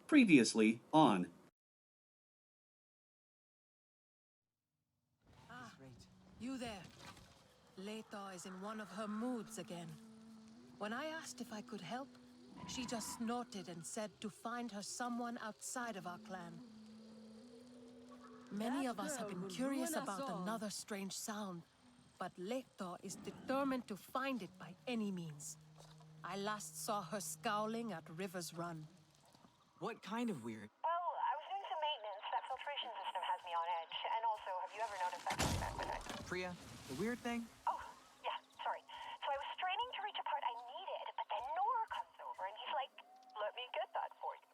Previously on. You there. Leto is in one of her moods again. When I asked if I could help, she just snorted and said to find her someone outside of our clan. Many of us have been curious about another strange sound, but Leto is determined to find it by any means. I last saw her scowling at River's Run. What kind of weird? Well, I was doing some maintenance. That filtration system has me on edge. And also, have you ever noticed that thing with it? Priya, the weird thing? Oh, yeah, sorry. So I was straining to reach a part I needed, but then Nora comes over and he's like, let me get that for you.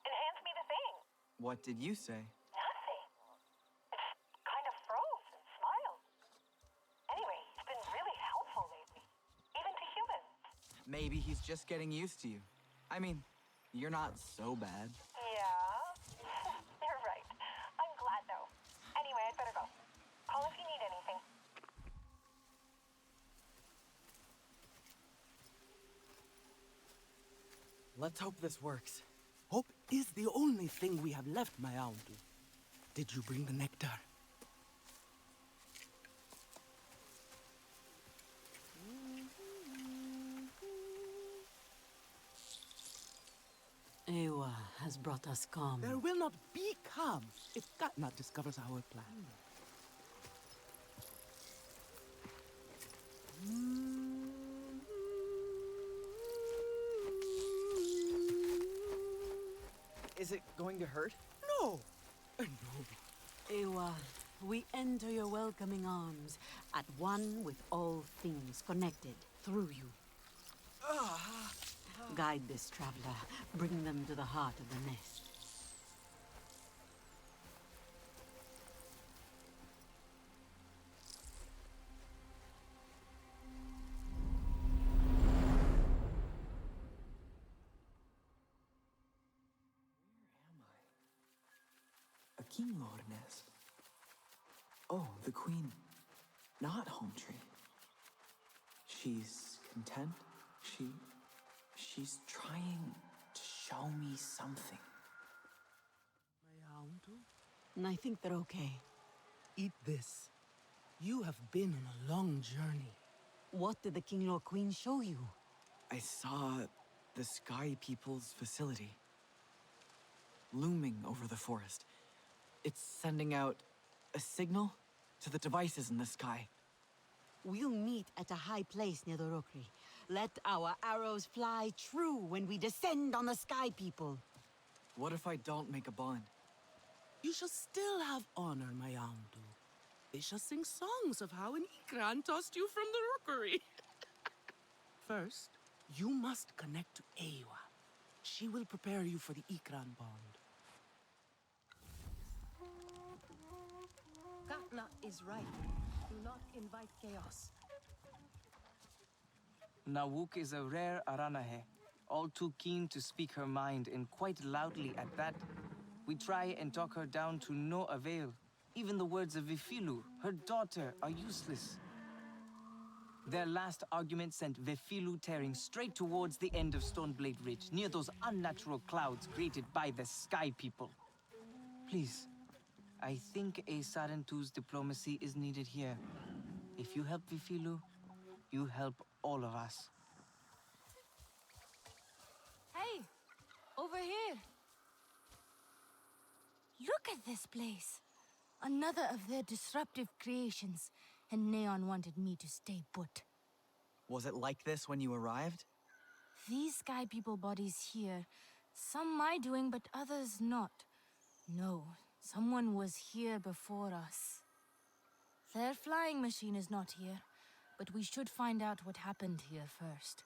And hands me the thing. What did you say? Nothing. It's kind of froze and smiled. Anyway, he's been really helpful lately. Even to humans. Maybe he's just getting used to you. I mean, you're not so bad. Yeah, you're right. I'm glad, though. Anyway, I'd better go. Call if you need anything. Let's hope this works. Hope is the only thing we have left, my Sarentu. Did you bring the nectar? Ewa has brought us calm. There will not be calm if Katna discovers our plan. Is it going to hurt? No! No. Ewa, we enter your welcoming arms, at one with all things connected through you. Guide this traveler, bring them to the heart of the nest. A king lord nest. Oh, the queen. Not home tree. She's content. She's trying to show me something. My Sarentu, And I think they're okay. eat this. You have been on a long journey. What did the King Lord Queen show you? I saw the Sky People's facility. Looming over the forest. It's sending out a signal to the devices in the sky. We'll meet at a high place near the rookery. Let our arrows fly true when we descend on the Sky People. What if I don't make a bond? You shall still have honor, my Sarentu. They shall sing songs of how an Ikran tossed you from the rookery. First, you must connect to Ewa. She will prepare you for the Ikran bond. Katna is right. Do not invite chaos. Nawuk is a rare Aranahe, all too keen to speak her mind, and quite loudly at that. We try and talk her down to no avail. Even the words of Vifilu, her daughter, are useless. Their last argument sent Vifilu tearing straight towards the end of Stoneblade Ridge, near those unnatural clouds created by the Sky People. Please, I think a Sarentu's diplomacy is needed here. If you help Vifilu, you help all of us. Hey, over here. Look at this place. Another of their disruptive creations, and Neon wanted me to stay put. Was it like this when you arrived? These Sky People bodies here, some my doing, but others not. No, someone was here before us. Their flying machine is not here, but we should find out what happened here first.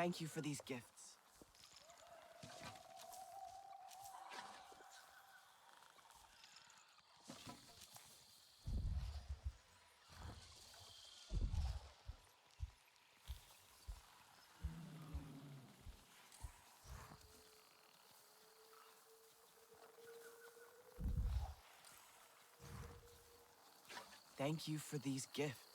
Thank you for these gifts. Thank you for these gifts.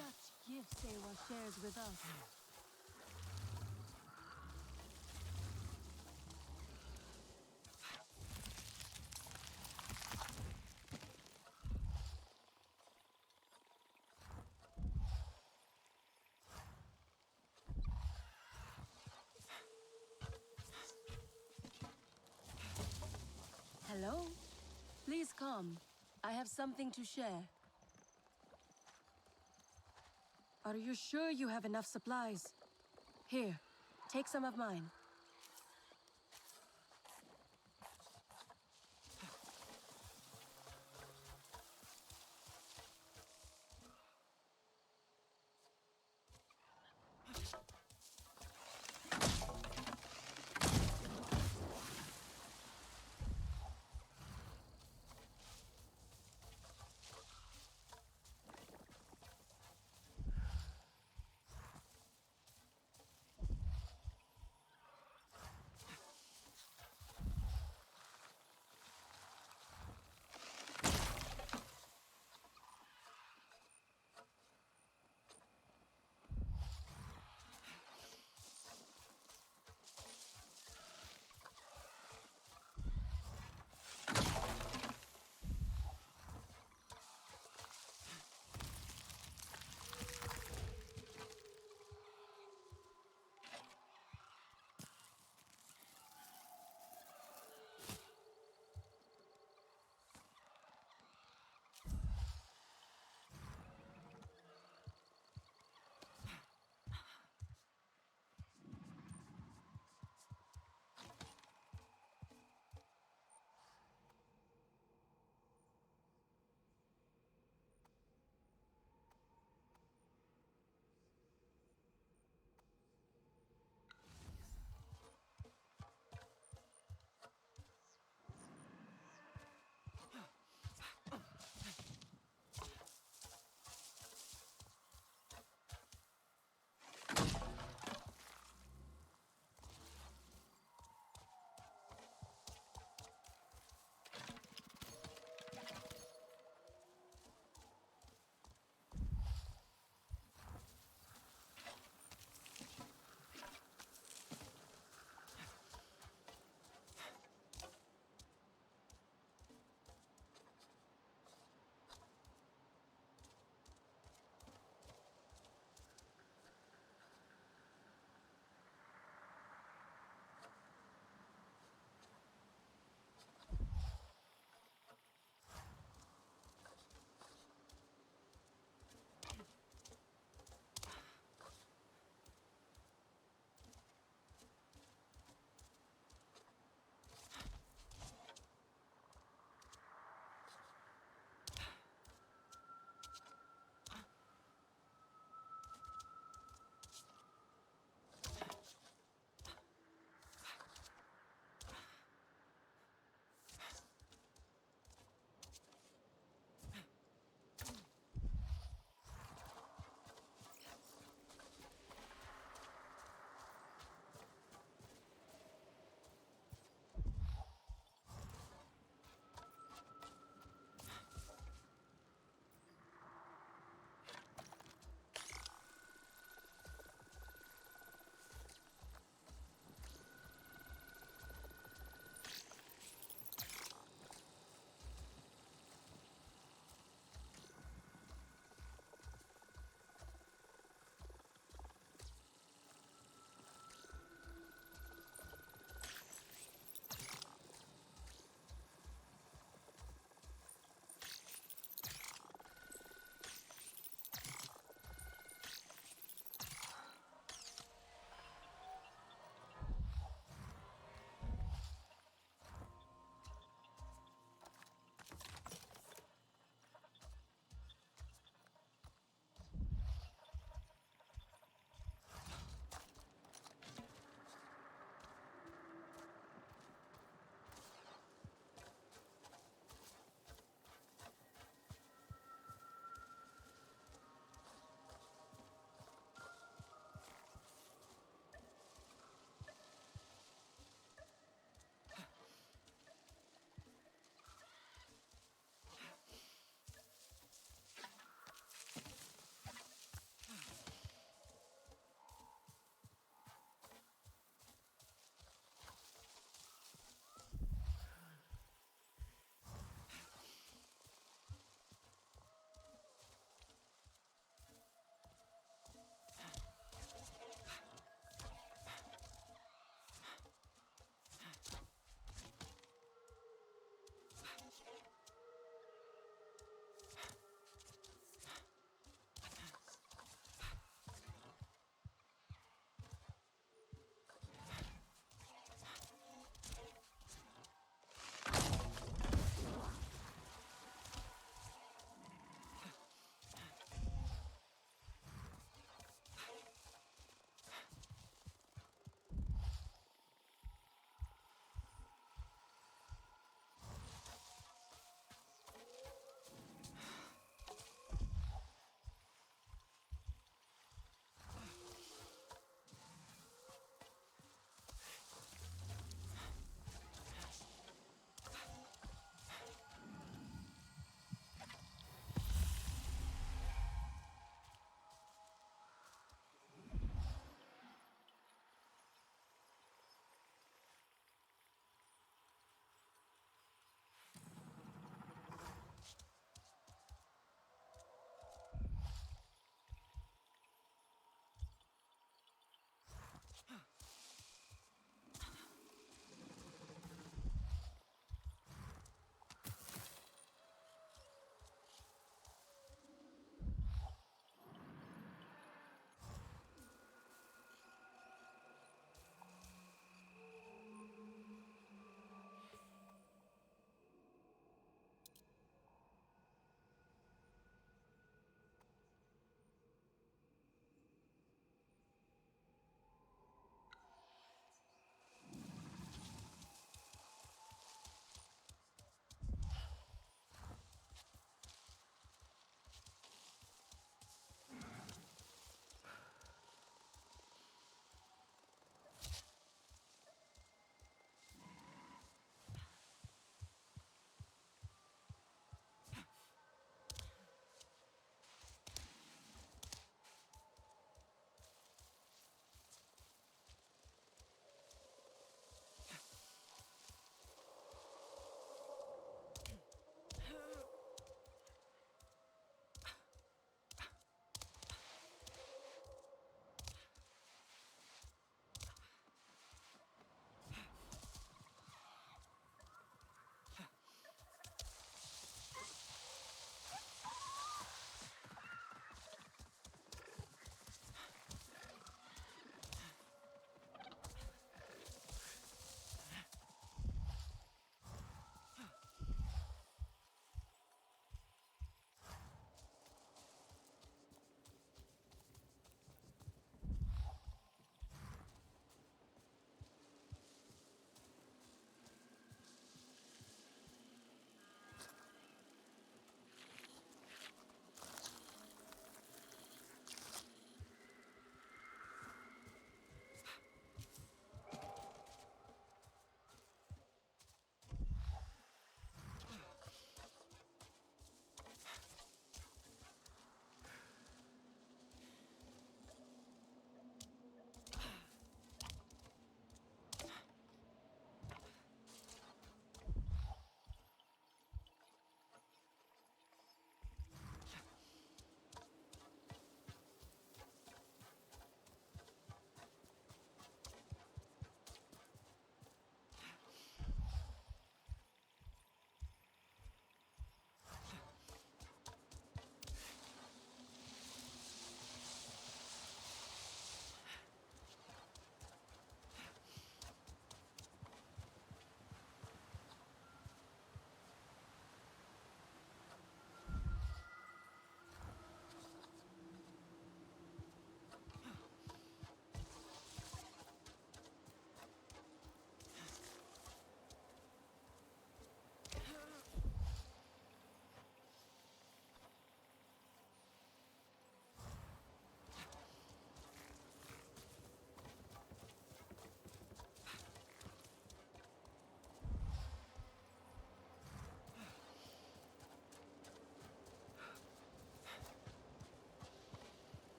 Such gifts Ewa shares with us. Hello? Please come. I have something to share. Are you sure you have enough supplies? Here, take some of mine.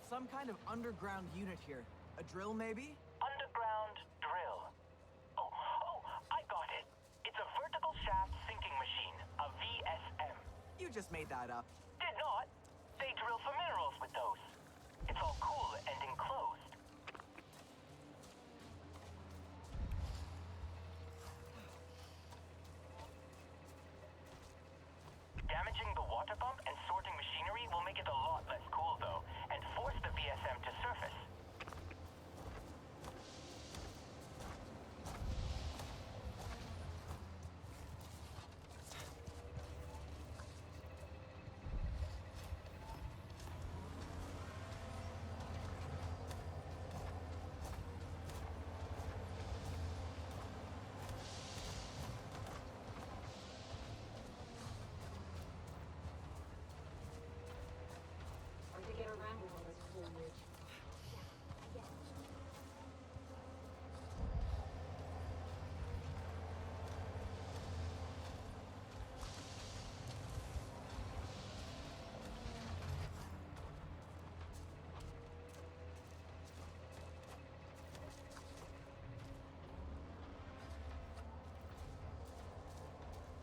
some kind of underground unit here. A drill, maybe? Underground drill. Oh, I got it. It's a vertical shaft sinking machine, a VSM. You just made that up. Did not. They drill for minerals with those. It's all cool and enclosed. Damaging the water pump and sorting machinery will make it a lot less cool, though, and force the VSM to surface. Hard to get around with all this foliage.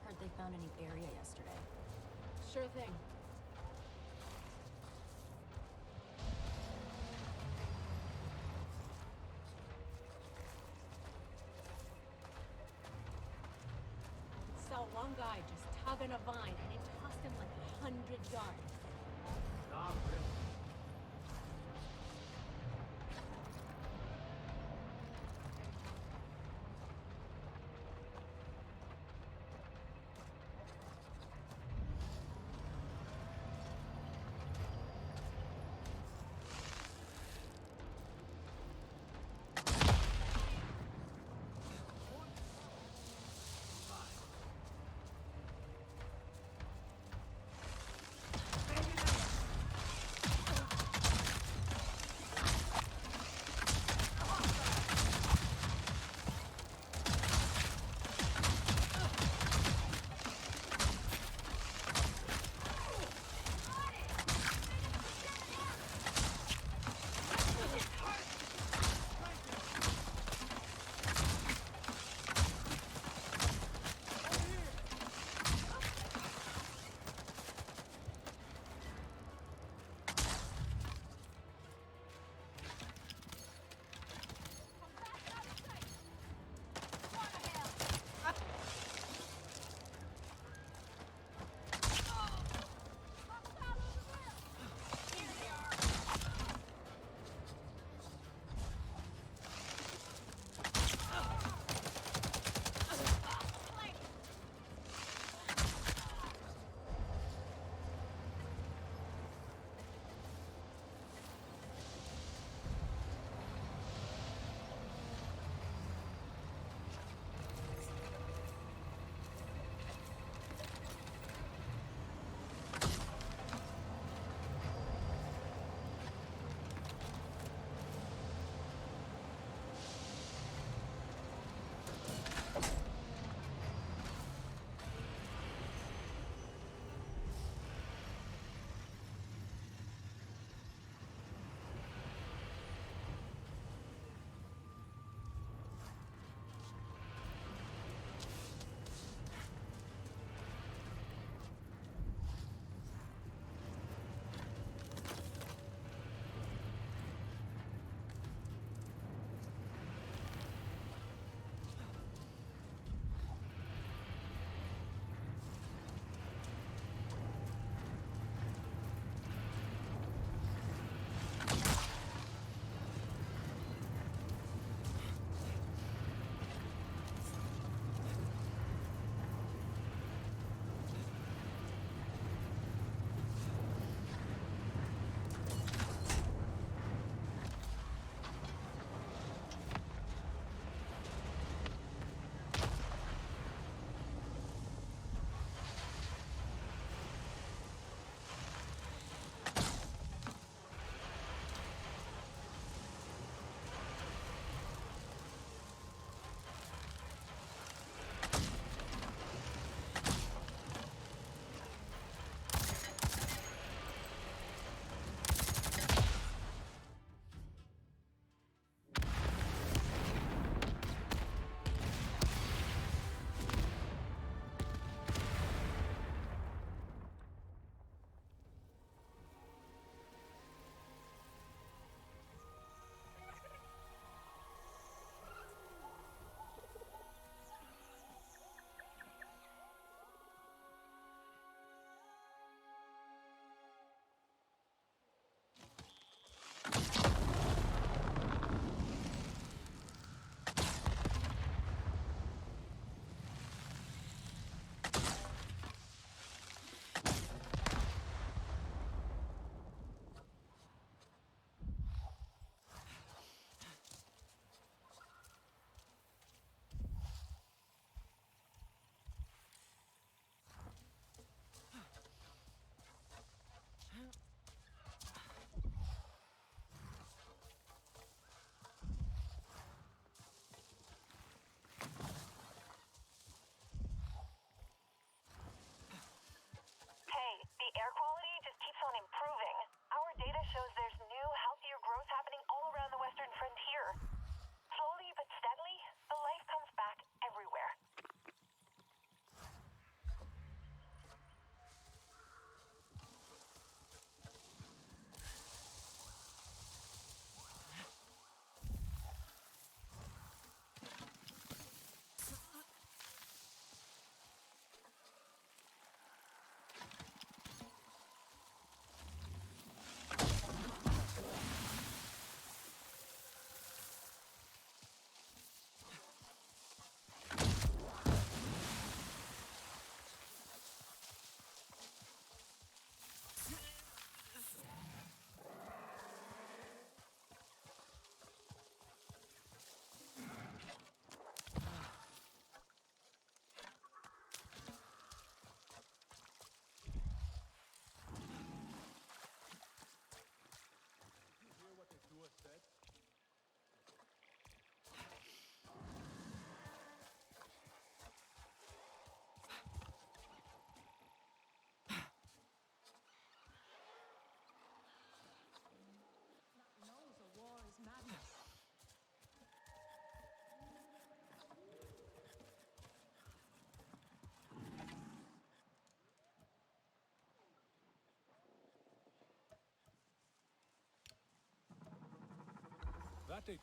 Heard they found a new area yesterday. Sure thing. Saw one guy just tugging a vine and it tossed him like 100 yards.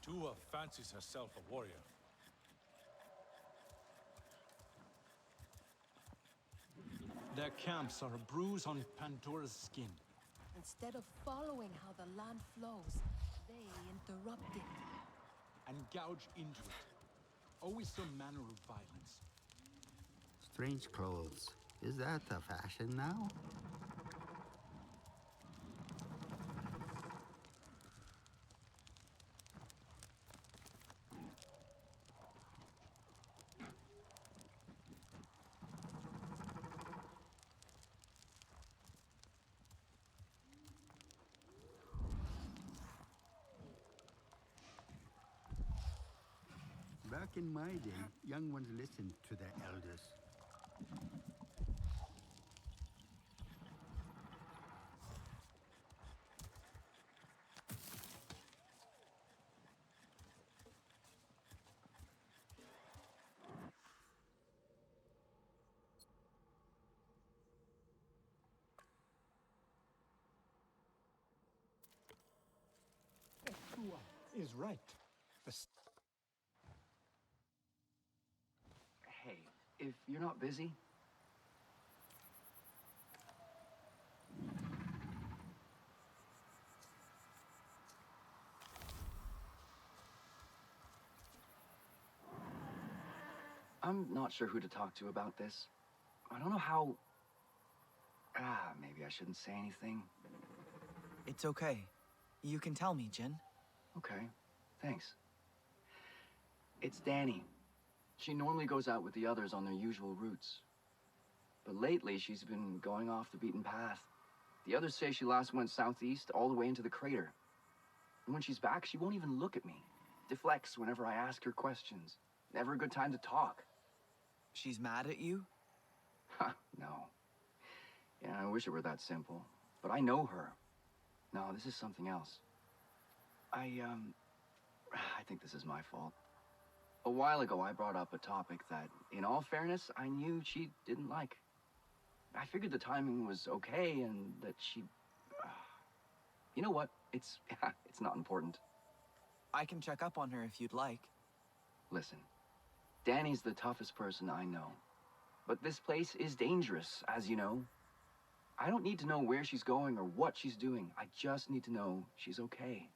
Tua fancies herself a warrior. Their camps are a bruise on Pandora's skin. Instead of following how the land flows, they interrupt it. And gouge into it. Always some manner of violence. Strange clothes. Is that the fashion now? Back in my day, young ones listened to their elders. Tua is right. Hey, if you're not busy... I'm not sure who to talk to about this. I don't know how... maybe I shouldn't say anything. It's okay. You can tell me, Jin. Okay, thanks. It's Danny. She normally goes out with the others on their usual routes. But lately, she's been going off the beaten path. The others say she last went southeast all the way into the crater. And when she's back, she won't even look at me. Deflects whenever I ask her questions. Never a good time to talk. She's mad at you? Ha, no. Yeah, I wish it were that simple. But I know her. No, this is something else. I think this is my fault. A while ago, I brought up a topic that, in all fairness, I knew she didn't like. I figured the timing was okay and that she... You know what? It's not important. I can check up on her if you'd like. Listen, Danny's the toughest person I know. But this place is dangerous, as you know. I don't need to know where she's going or what she's doing. I just need to know she's okay.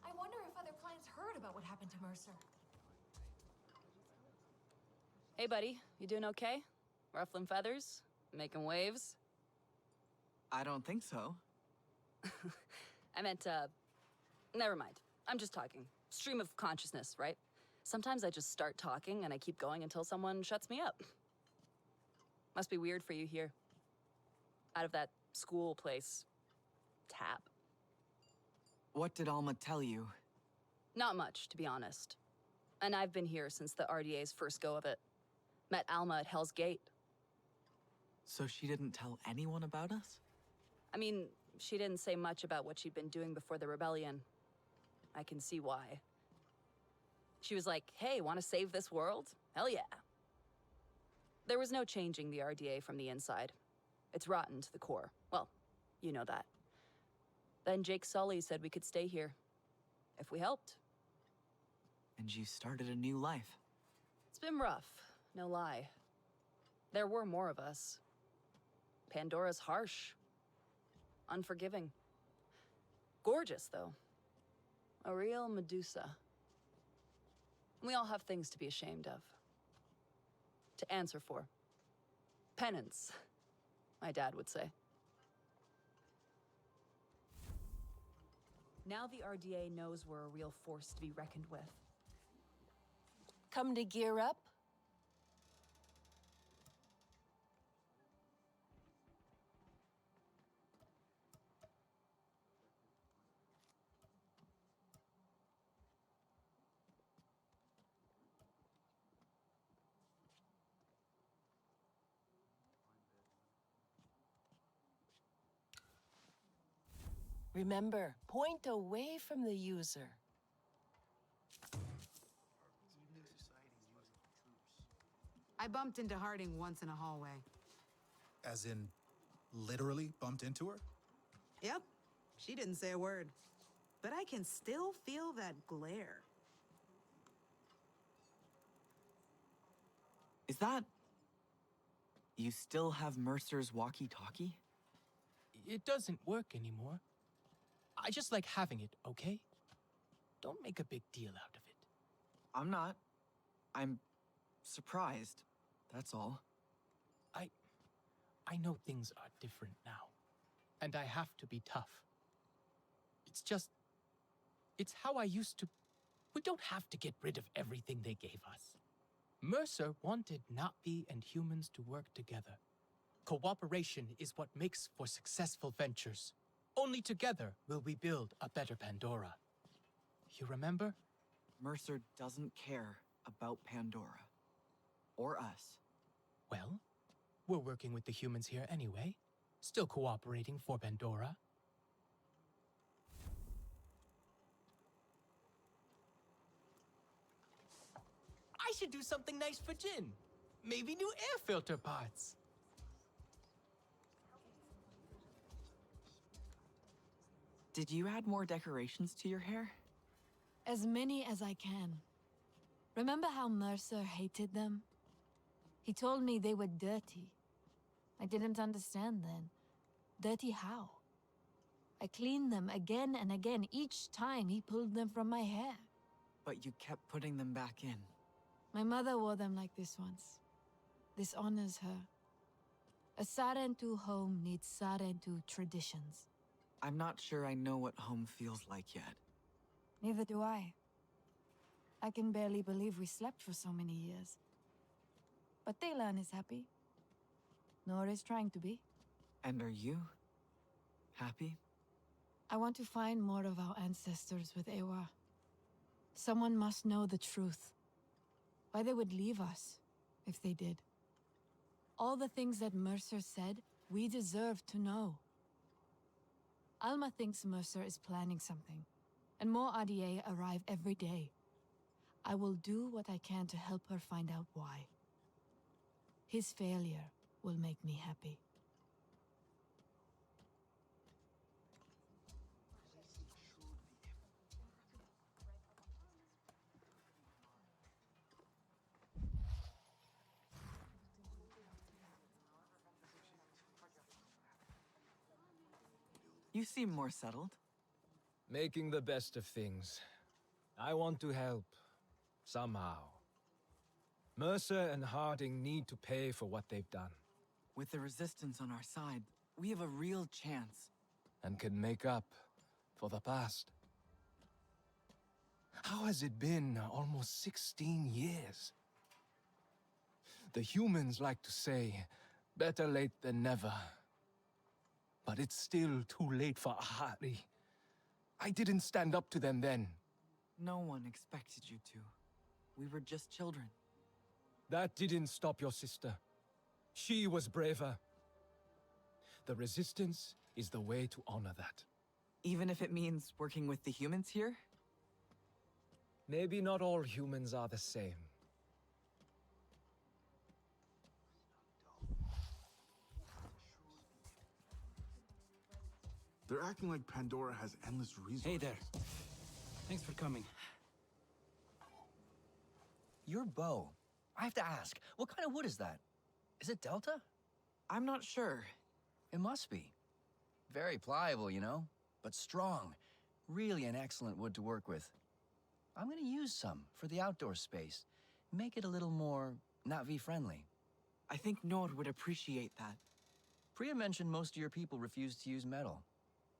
I wonder if other clients heard about what happened to Mercer. Hey, buddy. You doing okay? Ruffling feathers? Making waves? I don't think so. I meant, never mind. I'm just talking. Stream of consciousness, right? Sometimes I just start talking and I keep going until someone shuts me up. Must be weird for you here. Out of that school place. Tap. What did Alma tell you? Not much, to be honest. And I've been here since the RDA's first go of it. Met Alma at Hell's Gate. So she didn't tell anyone about us? I mean, she didn't say much about what she'd been doing before the rebellion. I can see why. She was like, hey, want to save this world? Hell yeah. There was no changing the RDA from the inside. It's rotten to the core. Well, you know that. Then Jake Sully said we could stay here. If we helped. And you started a new life. It's been rough, no lie. There were more of us. Pandora's harsh. Unforgiving. Gorgeous, though. A real Medusa. We all have things to be ashamed of. To answer for. Penance, my dad would say. Now the RDA knows we're a real force to be reckoned with. Come to gear up? Remember, point away from the user. I bumped into Harding once in a hallway. As in, literally bumped into her? Yep. She didn't say a word. But I can still feel that glare. Is that... You still have Mercer's walkie-talkie? It doesn't work anymore. I just like having it, okay? Don't make a big deal out of it. I'm not. I'm surprised, that's all. I know things are different now, and I have to be tough. It's just... It's how I used to... We don't have to get rid of everything they gave us. Mercer wanted Navi and humans to work together. Cooperation is what makes for successful ventures. Only together will we build a better Pandora. You remember? Mercer doesn't care about Pandora. Or us. Well, we're working with the humans here anyway. Still cooperating for Pandora. I should do something nice for Jin. Maybe new air filter parts. Did you add more decorations to your hair? As many as I can. Remember how Mercer hated them? He told me they were dirty. I didn't understand then. Dirty how? I cleaned them again and again each time he pulled them from my hair. But you kept putting them back in. My mother wore them like this once. This honors her. A Sarentu home needs Sarentu traditions. I'm not sure I know what home feels like yet. Neither do I. I can barely believe we slept for so many years. But Taylan is happy. Nor is trying to be. And are you happy? I want to find more of our ancestors with Ewa. Someone must know the truth. Why they would leave us, if they did. All the things that Mercer said, we deserve to know. Alma thinks Mercer is planning something, and more RDA arrive every day. I will do what I can to help her find out why. His failure will make me happy. You seem more settled. Making the best of things. I want to help. Somehow. Mercer and Harding need to pay for what they've done. With the Resistance on our side, we have a real chance. And can make up for the past. How has it been almost 16 years? The humans like to say, better late than never. But it's still too late for Ahari. I didn't stand up to them then. No one expected you to. We were just children. That didn't stop your sister. She was braver. The Resistance is the way to honor that. Even if it means working with the humans here? Maybe not all humans are the same. They're acting like Pandora has endless resources. Hey there. Thanks for coming. Your bow. I have to ask, what kind of wood is that? Is it Delta? I'm not sure. It must be. Very pliable, you know, but strong. Really an excellent wood to work with. I'm gonna use some for the outdoor space. Make it a little more Navi-friendly. I think Nord would appreciate that. Priya mentioned most of your people refuse to use metal.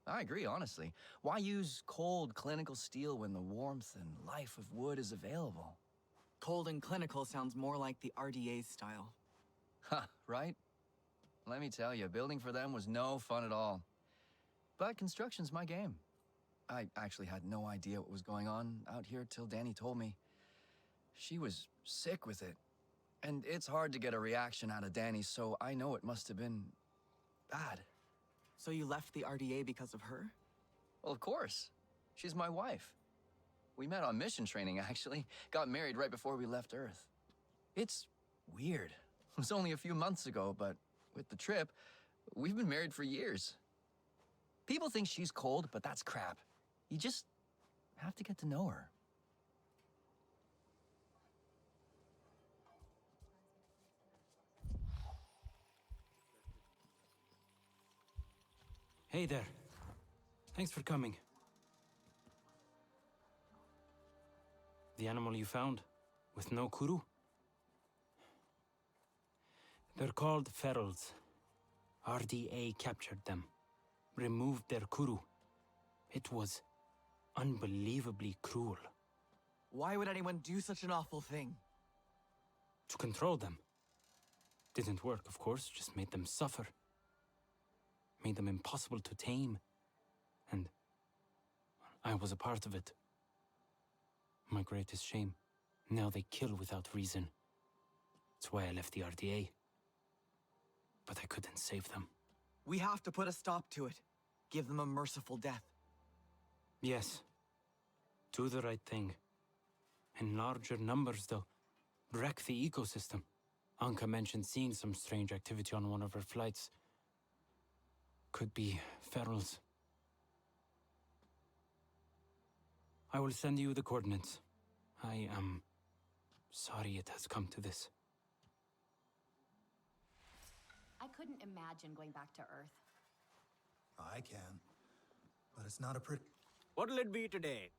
I agree, honestly. Why use cold, clinical steel when the warmth and life of wood is available? Cold and clinical sounds more like the RDA's style. Ha, right? Let me tell you, building for them was no fun at all. But construction's my game. I actually had no idea what was going on out here till Danny told me. She was sick with it. And it's hard to get a reaction out of Danny, so I know it must have been bad. So you left the RDA because of her? Well, of course. She's my wife. We met on mission training, actually. Got married right before we left Earth. It's weird. It was only a few months ago, but with the trip, we've been married for years. People think she's cold, but that's crap. You just have to get to know her. Hey there. Thanks for coming. The animal you found, with no kuru? They're called ferals. RDA captured them, removed their kuru. It was unbelievably cruel. Why would anyone do such an awful thing? To control them. Didn't work, of course, just made them suffer. Made them impossible to tame. And I was a part of it. My greatest shame. Now they kill without reason. That's why I left the RDA. But I couldn't save them. We have to put a stop to it. Give them a merciful death. Yes. Do the right thing. In larger numbers, though. Wreck the ecosystem. Anka mentioned seeing some strange activity on one of her flights. Could be ferals. I will send you the coordinates. I am sorry it has come to this. I couldn't imagine going back to Earth. I can. But it's not a pretty... What'll it be today?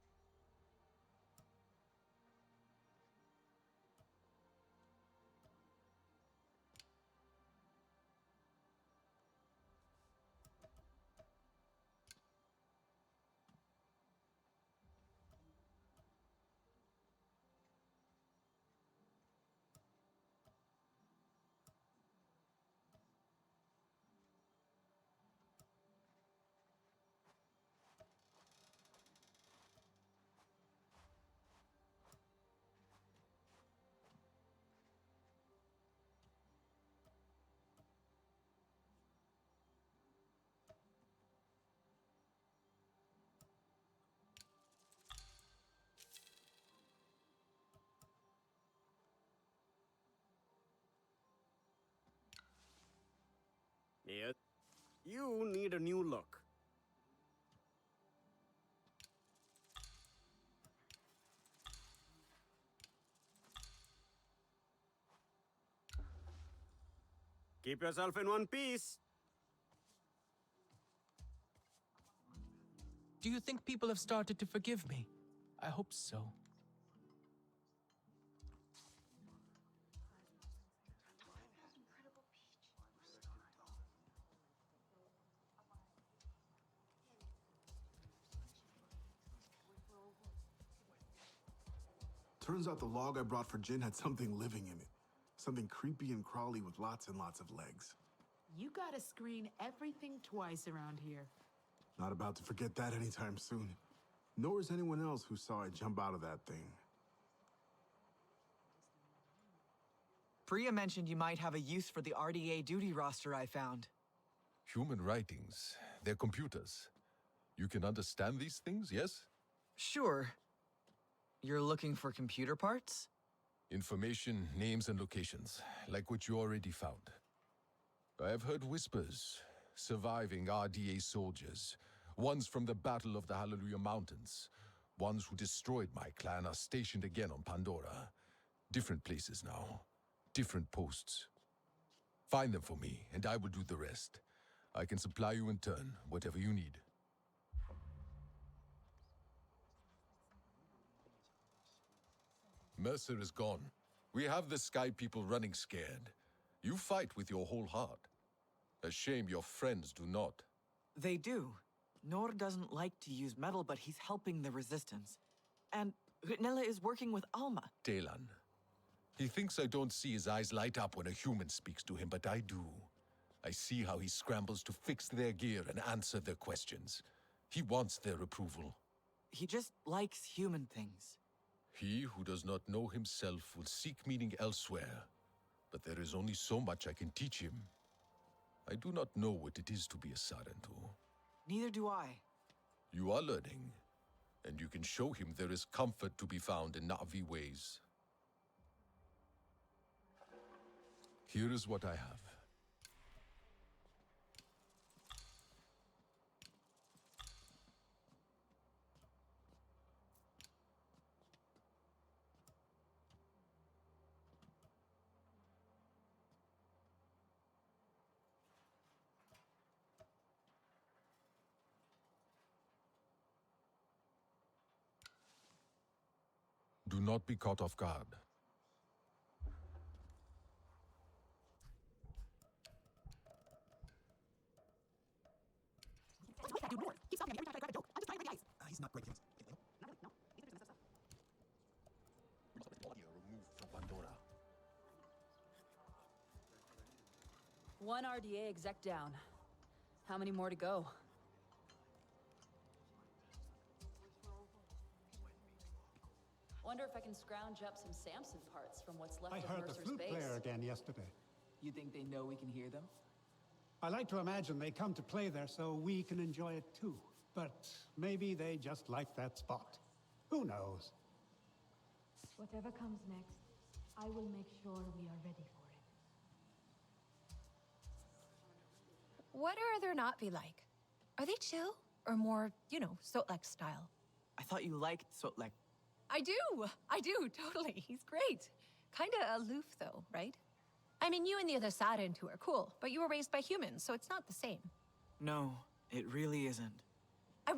Yeah, you need a new look. Keep yourself in one piece. Do you think people have started to forgive me? I hope so. Turns out the log I brought for Jin had something living in it. Something creepy and crawly with lots and lots of legs. You gotta screen everything twice around here. Not about to forget that anytime soon. Nor is anyone else who saw it jump out of that thing. Priya mentioned you might have a use for the RDA duty roster I found. Human writings. They're computers. You can understand these things, yes? Sure. You're looking for computer parts? Information, names, and locations, like what you already found. I have heard whispers. Surviving RDA soldiers. Ones from the Battle of the Hallelujah Mountains. Ones who destroyed my clan are stationed again on Pandora. Different places now. Different posts. Find them for me, and I will do the rest. I can supply you in turn, whatever you need. Mercer is gone. We have the Sky People running scared. You fight with your whole heart. A shame your friends do not. They do. Nor doesn't like to use metal, but he's helping the Resistance. And Nella is working with Alma. Talan. He thinks I don't see his eyes light up when a human speaks to him, but I do. I see how he scrambles to fix their gear and answer their questions. He wants their approval. He just likes human things. He who does not know himself will seek meaning elsewhere. But there is only so much I can teach him. I do not know what it is to be a Sarentu. Neither do I. You are learning, and you can show him there is comfort to be found in Na'vi ways. Here is what I have. Do not be caught off guard. Keep stopping me every time I try to crack a joke. I'm just trying to break the ice. He's not breaking. No. He's doing stuff. Audio removed from Pandora. One RDA exec down. How many more to go? Wonder if I can scrounge up some Samson parts from what's left I of heard the Mercer's flute base. player again yesterday. You think they know we can hear them? I like to imagine they come to play there so we can enjoy it too. But maybe they just like that spot. Who knows? Whatever comes next, I will make sure we are ready for it. What are their Na'vi like? Are they chill? Or more, Sotlek style? I thought you liked Sotlek. I do, totally. He's great. Kinda aloof though, right? I mean, you and the other Sarentu are cool, but you were raised by humans, so it's not the same. No, it really isn't. I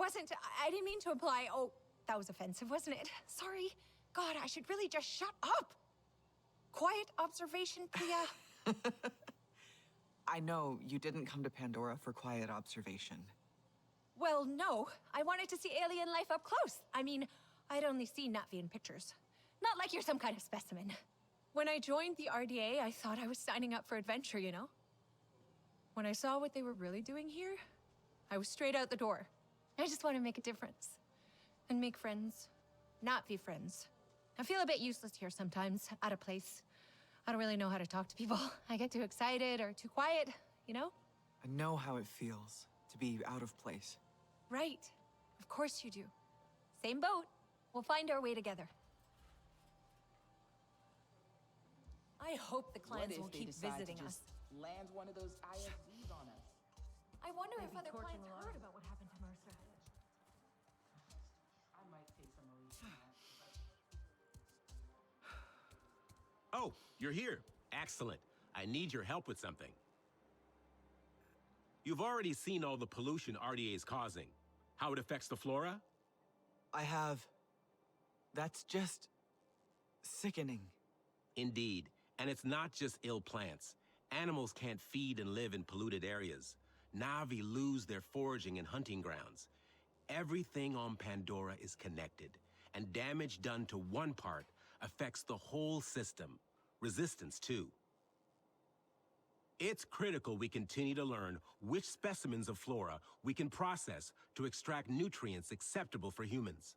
didn't mean to imply, oh, that was offensive, wasn't it? Sorry. God, I should really just shut up. Quiet observation, Priya. I know you didn't come to Pandora for quiet observation. Well, no. I wanted to see alien life up close. I mean, I'd only seen Na'vi in pictures. Not like you're some kind of specimen. When I joined the RDA, I thought I was signing up for adventure, When I saw what they were really doing here, I was straight out the door. I just want to make a difference. And make friends. Na'vi friends. I feel a bit useless here sometimes, out of place. I don't really know how to talk to people. I get too excited or too quiet, I know how it feels to be out of place. Right. Of course you do. Same boat. We'll find our way together. I hope the What clans if will they keep decide to visiting just us. land one of those IFZs on us? I wonder They'd if be other torching clans alarm. heard about what happened to Mercer. I might take some relief from that. Oh, you're here. Excellent. I need your help with something. You've already seen all the pollution RDA is causing. How it affects the flora? I have. That's just sickening. Indeed. And it's not just ill plants. Animals can't feed and live in polluted areas. Na'vi lose their foraging and hunting grounds. Everything on Pandora is connected, and damage done to one part affects the whole system. Resistance, too. It's critical we continue to learn which specimens of flora we can process to extract nutrients acceptable for humans.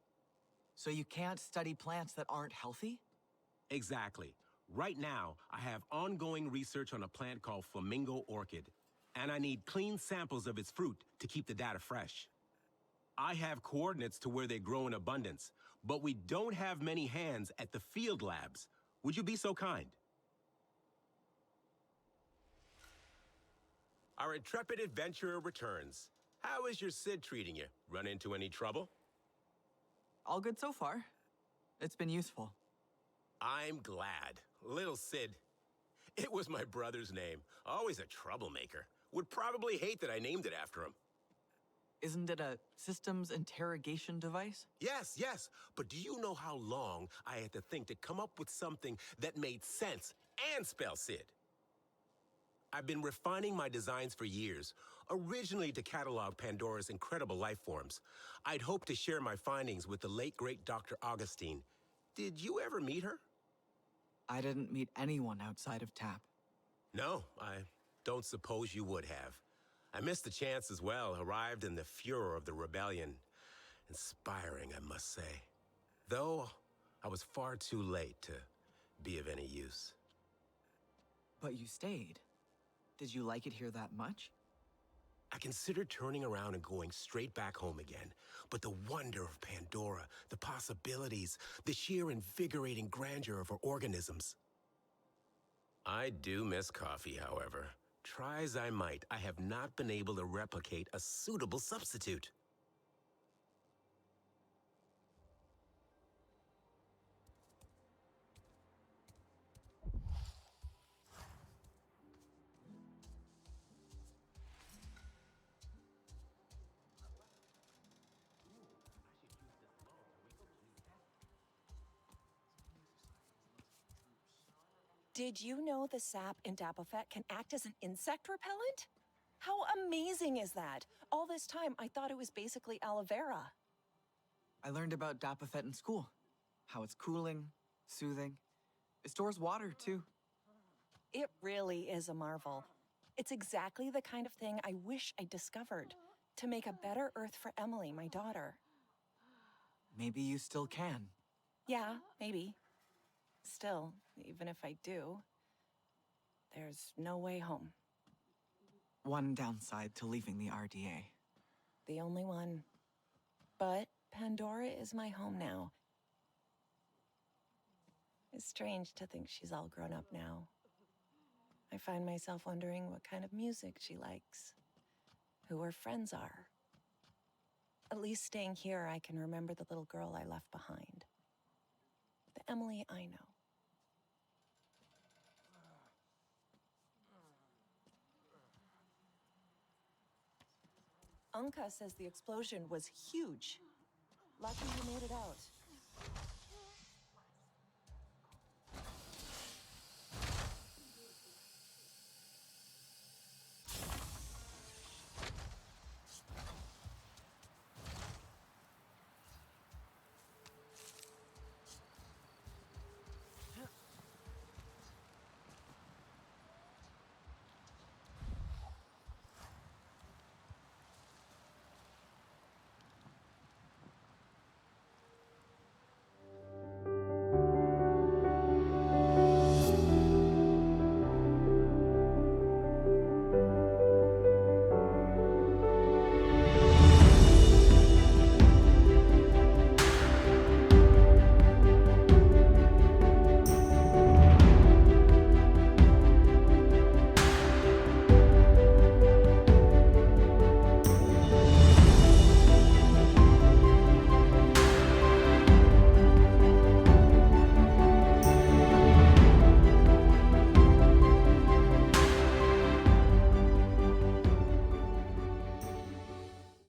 So you can't study plants that aren't healthy? Exactly. Right now, I have ongoing research on a plant called flamingo orchid, and I need clean samples of its fruit to keep the data fresh. I have coordinates to where they grow in abundance, but we don't have many hands at the field labs. Would you be so kind? Our intrepid adventurer returns. How is your Sid treating you? Run into any trouble? All good so far. It's been useful. I'm glad. Little Sid. It was my brother's name. Always a troublemaker. Would probably hate that I named it after him. Isn't it a systems interrogation device? Yes. But do you know how long I had to think to come up with something that made sense and spell Sid? I've been refining my designs for years, originally to catalog Pandora's incredible life forms. I'd hoped to share my findings with the late, great Dr. Augustine. Did you ever meet her? I didn't meet anyone outside of TAP. No, I don't suppose you would have. I missed the chance as well, arrived in the furor of the rebellion. Inspiring, I must say. Though, I was far too late to be of any use. But you stayed. Did you like it here that much? I considered turning around and going straight back home again. But the wonder of Pandora, the possibilities, the sheer invigorating grandeur of her organisms. I do miss coffee, however. Try as I might, I have not been able to replicate a suitable substitute. Did you know the sap in Dapofet can act as an insect repellent? How amazing is that? All this time, I thought it was basically aloe vera. I learned about Dapofet in school. How it's cooling, soothing. It stores water, too. It really is a marvel. It's exactly the kind of thing I wish I discovered to make a better Earth for Emily, my daughter. Maybe you still can. Yeah, maybe. Still, even if I do, there's no way home. One downside to leaving the RDA. The only one. But Pandora is my home now. It's strange to think she's all grown up now. I find myself wondering what kind of music she likes, who her friends are. At least staying here, I can remember the little girl I left behind. The Emily I know. Anka says the explosion was huge. Lucky you made it out.